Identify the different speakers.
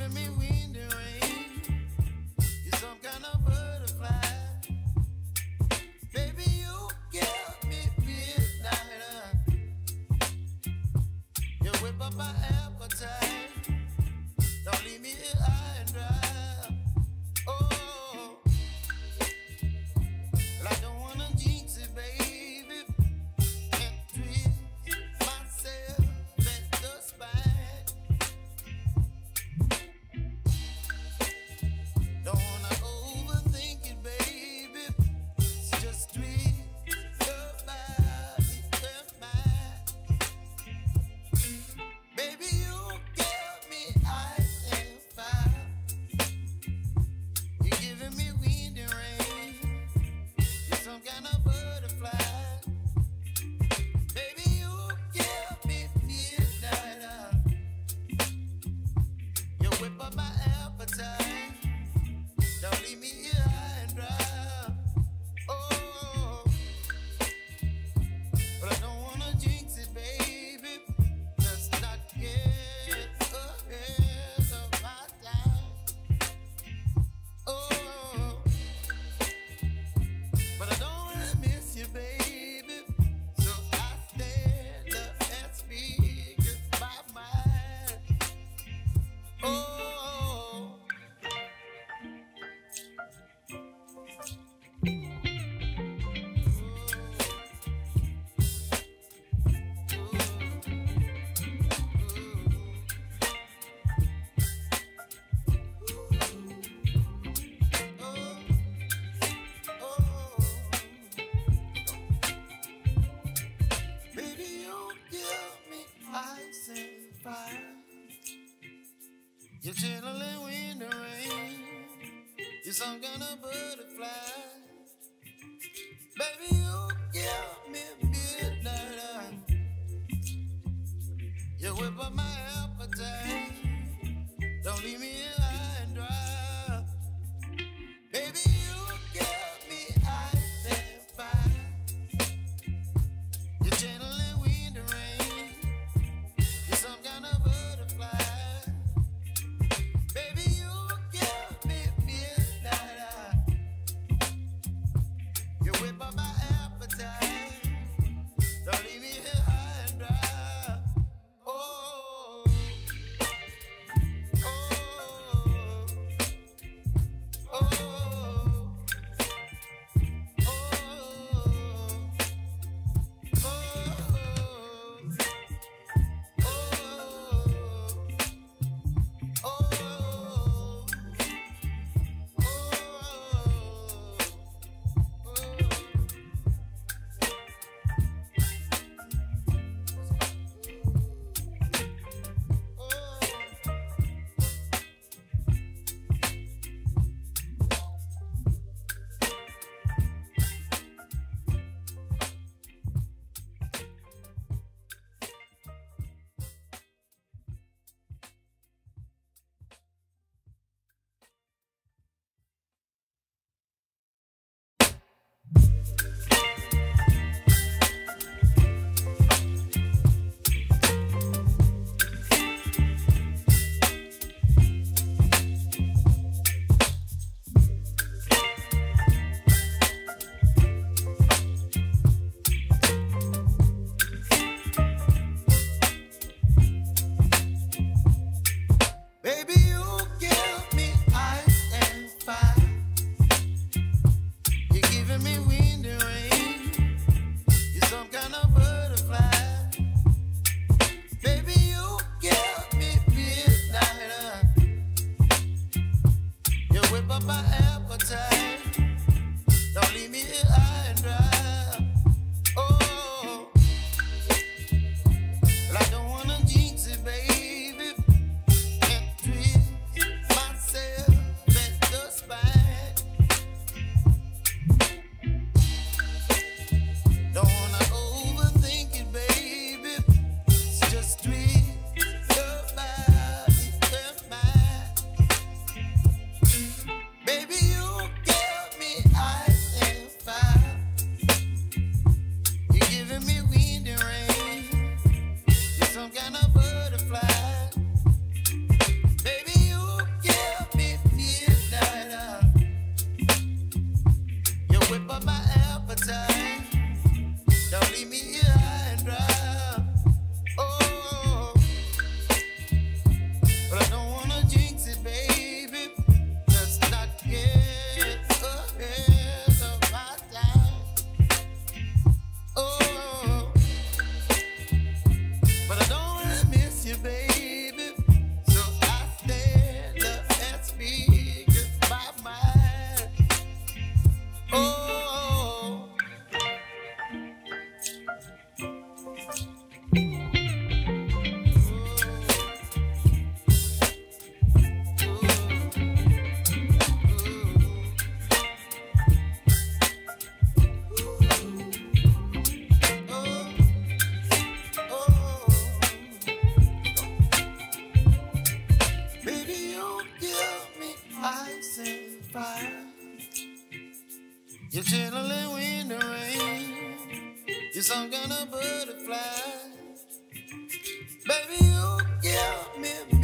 Speaker 1: giving me wind and rain. You're some kind of butterfly. Baby, you give me midnight. You whip up my appetite. Don't leave me here high and dry. Oh, well, I don't wanna jinx it, baby, and twist myself at the spine. Don't wanna overthink it, baby. It's just twist your body and mine. Baby, you give me ice and fire. You're giving me wind and rain. You're some kind of butterfly. Baby, you give me midnight. You whip up my appetite. Don't leave me here high and dry. Oh, but I don't wanna jinx it, baby. Let's not get ahead of my time. Oh, but I don't wanna miss you, baby. So I stand up and speak my mind. Oh. Baby, you give me ice and fire. You're channeling wind and rain. You're some kind of butterfly. Baby, you give me midnight. You whip up my appetite. Don't leave me here high and dry. Baby, you give me ice and fire. You're channeling wind and rain. You're some kind of butterfly. Baby, you give me midnight. You whip up my appetite. Don't leave me here high and dry. Oh, oh, and fire. You're chilling in the rain. You're some kind of butterfly. Baby, you give me